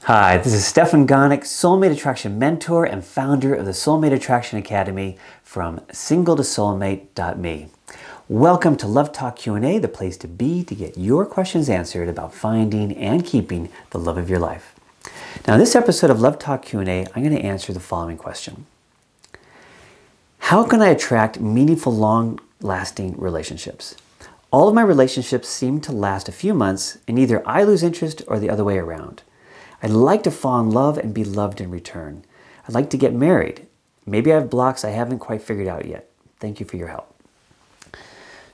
Hi, this is Stefan Gonick, Soulmate Attraction Mentor and founder of the Soulmate Attraction Academy from singletosoulmate.me. Welcome to Love Talk Q&A, the place to be to get your questions answered about finding and keeping the love of your life. Now, in this episode of Love Talk Q&A, I'm going to answer the following question. How can I attract meaningful, long-lasting relationships? All of my relationships seem to last a few months, and either I lose interest or the other way around. I'd like to fall in love and be loved in return. I'd like to get married. Maybe I have blocks I haven't quite figured out yet. Thank you for your help.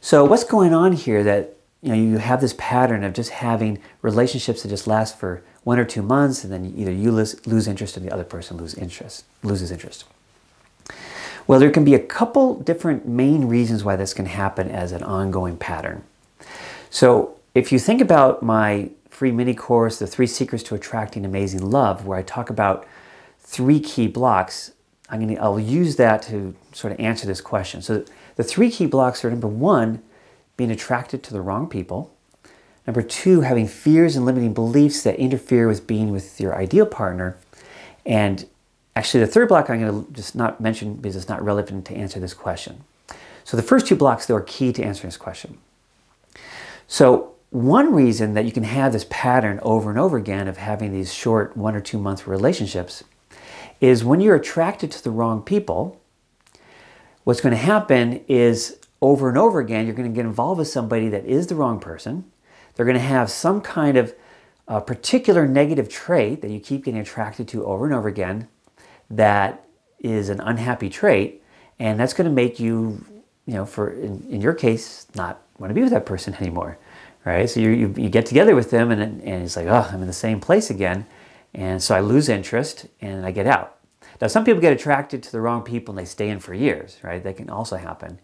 So what's going on here that you have this pattern of just having relationships that just last for 1 or 2 months, and then either you lose interest or the other person loses interest. Well, there can be a couple different main reasons why this can happen as an ongoing pattern. So if you think about my free mini course, The 3 Secrets to Attracting Amazing Love, where I talk about 3 key blocks, I'll use that to sort of answer this question. So the 3 key blocks are, number 1, being attracted to the wrong people. Number 2, having fears and limiting beliefs that interfere with being with your ideal partner. And actually, the 3rd block I'm going to just not mention because it's not relevant to answer this question. So the first 2 blocks, though, are key to answering this question. So one reason that you can have this pattern over and over again of having these short 1 or 2 month relationships is when you're attracted to the wrong people, what's going to happen is over and over again, you're going to get involved with somebody that is the wrong person. They're going to have some kind of particular negative trait that you keep getting attracted to over and over again that is an unhappy trait, and that's going to make you, in your case, not want to be with that person anymore. Right? So you get together with them and it's like, oh, I'm in the same place again. And so I lose interest and I get out. Now, some people get attracted to the wrong people and they stay in for years, right? That can also happen.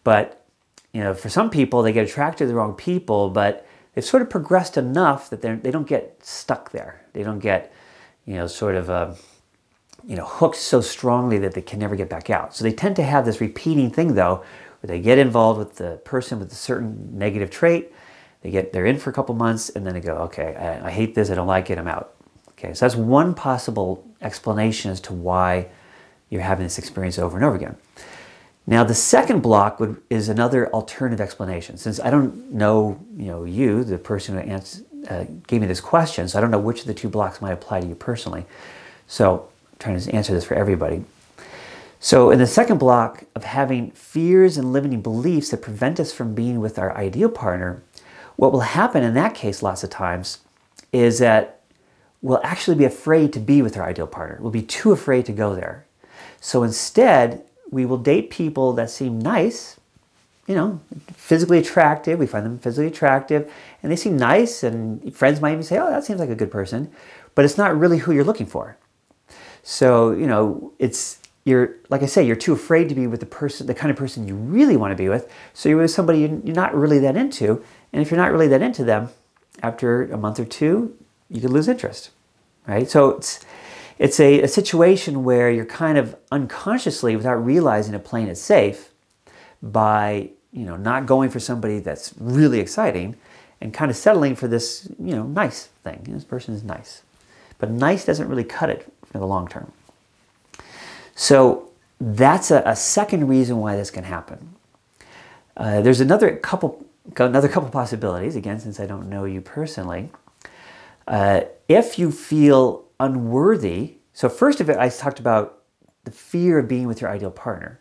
But, for some people, they get attracted to the wrong people, but they've sort of progressed enough that they don't get stuck there. They don't get, hooked so strongly that they can never get back out. So they tend to have this repeating thing, though, where they get involved with the person with a certain negative trait. They're in for a couple months, and then they go, okay, I hate this, I don't like it, I'm out. Okay, so that's one possible explanation as to why you're having this experience over and over again. Now, the second block is another alternative explanation. Since I don't know, you, the person who gave me this question, so I don't know which of the 2 blocks might apply to you personally. So I'm trying to answer this for everybody. So in the second block of having fears and limiting beliefs that prevent us from being with our ideal partner, what will happen in that case lots of times is that we'll actually be afraid to be with our ideal partner. We'll be too afraid to go there. So instead, we will date people that seem nice, physically attractive. We find them physically attractive, and they seem nice, and friends might even say, oh, that seems like a good person, but it's not really who you're looking for. So, like I say, you're too afraid to be with the kind of person you really want to be with, so you're with somebody you're not really that into. And if you're not really that into them, after a month or 2, you could lose interest, right? So it's a situation where you're kind of unconsciously, without realizing it, playing it safe by, not going for somebody that's really exciting and kind of settling for this, nice thing. This person is nice. But nice doesn't really cut it for the long term. So that's a second reason why this can happen. There's another couple possibilities, again, since I don't know you personally. If you feel unworthy, so first of it, I talked about the fear of being with your ideal partner.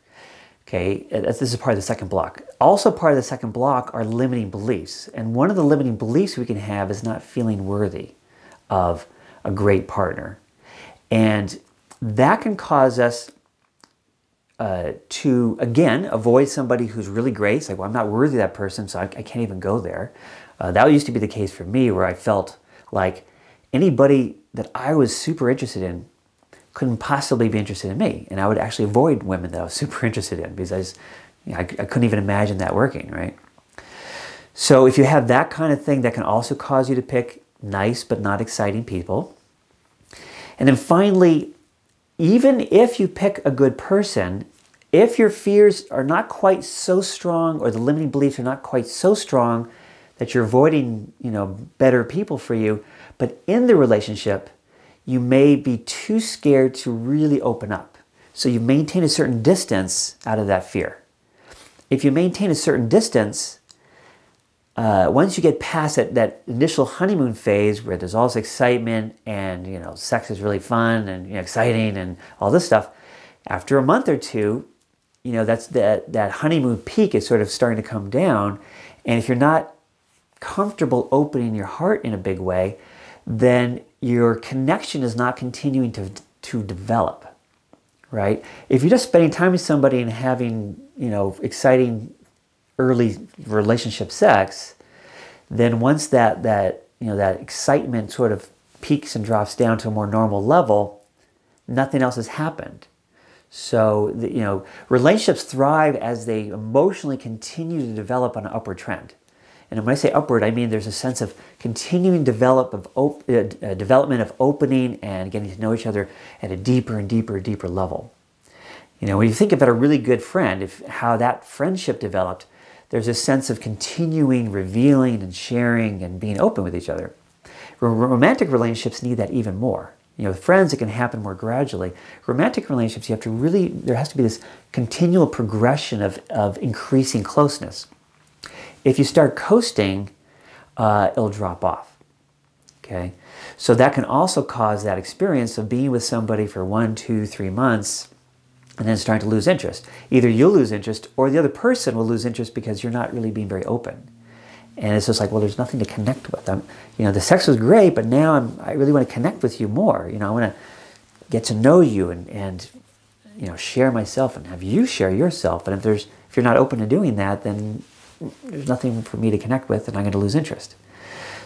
Okay, this is part of the second block. Also part of the second block are limiting beliefs. And one of the limiting beliefs we can have is not feeling worthy of a great partner. And that can cause us to, again, avoid somebody who's really great. It's like, well, I'm not worthy of that person, so I can't even go there. That used to be the case for me, where I felt like anybody that I was super interested in couldn't possibly be interested in me. And I would actually avoid women that I was super interested in because I couldn't even imagine that working, right? So if you have that kind of thing, that can also cause you to pick nice but not exciting people. And then finally, even if you pick a good person, if your fears are not quite so strong or the limiting beliefs are not quite so strong that you're avoiding, better people for you, but in the relationship, you may be too scared to really open up. So you maintain a certain distance out of that fear. If you maintain a certain distance, once you get past that initial honeymoon phase where there's all this excitement and, you know, sex is really fun and, you know, exciting and all this stuff, after a month or two, you know, that honeymoon peak is sort of starting to come down. And if you're not comfortable opening your heart in a big way, then your connection is not continuing to develop, right? If you're just spending time with somebody and having, you know, exciting early relationship sex, then once that excitement sort of peaks and drops down to a more normal level, nothing else has happened. So, you know, relationships thrive as they emotionally continue to develop on an upward trend. And when I say upward, I mean there's a sense of continuing development of opening and getting to know each other at a deeper and deeper level. You know, when you think about a really good friend, how that friendship developed, there's a sense of continuing revealing and sharing and being open with each other. Romantic relationships need that even more. You know, with friends, it can happen more gradually. Romantic relationships, there has to be this continual progression of increasing closeness. If you start coasting, it'll drop off, okay? So that can also cause that experience of being with somebody for 1, 2, 3 months and then starting to lose interest. Either you'll lose interest or the other person will lose interest because you're not really being very open. And it's just like, well, there's nothing to connect with. You know, the sex was great, but now I really want to connect with you more. You know, I want to get to know you and you know, share myself and have you share yourself. But if you're not open to doing that, then there's nothing for me to connect with and I'm going to lose interest.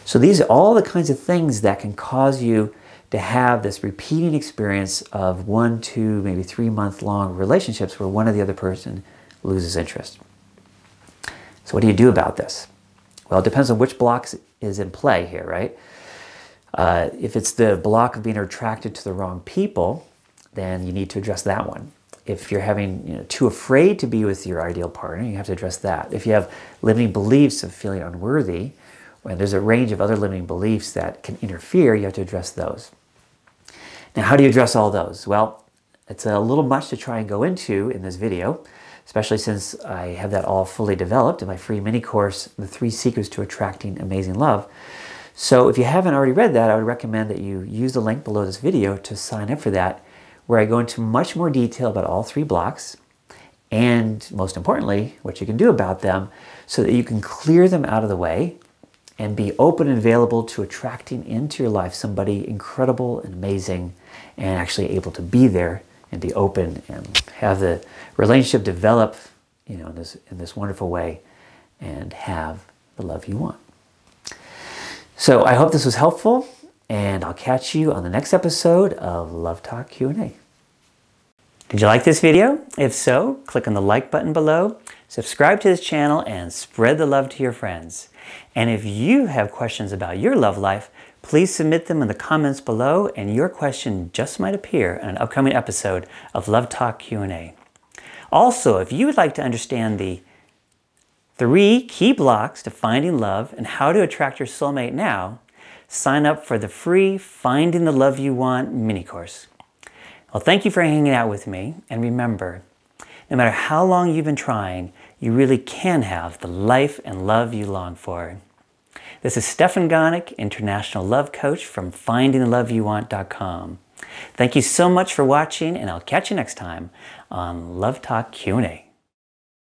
So these are all the kinds of things that can cause you to have this repeating experience of 1, 2, maybe 3 month long relationships where one or the other person loses interest. So what do you do about this? Well, it depends on which block is in play here, right? If it's the block of being attracted to the wrong people, then you need to address that one. If you're too afraid to be with your ideal partner, you have to address that. If you have limiting beliefs of feeling unworthy, and there's a range of other limiting beliefs that can interfere, you have to address those. Now, how do you address all those? Well, it's a little much to try and go into in this video, especially since I have that all fully developed in my free mini course, The 3 Secrets to Attracting Amazing Love. So if you haven't already read that, I would recommend that you use the link below this video to sign up for that, where I go into much more detail about all 3 blocks and, most importantly, what you can do about them so that you can clear them out of the way and be open and available to attracting into your life somebody incredible and amazing and actually able to be there and be open and have the relationship develop, you know, in this wonderful way and have the love you want. So I hope this was helpful, and I'll catch you on the next episode of Love Talk Q&A. Did you like this video? If so, click on the like button below, subscribe to this channel, and spread the love to your friends. And if you have questions about your love life, please submit them in the comments below, and your question just might appear in an upcoming episode of Love Talk Q&A. Also, if you would like to understand the 3 key blocks to finding love and how to attract your soulmate now, sign up for the free Finding the Love You Want mini course. Well, thank you for hanging out with me, and remember, no matter how long you've been trying, you really can have the life and love you long for. This is Stefan Gonick, International Love Coach from FindingTheLoveYouWant.com. Thank you so much for watching, and I'll catch you next time on Love Talk Q&A.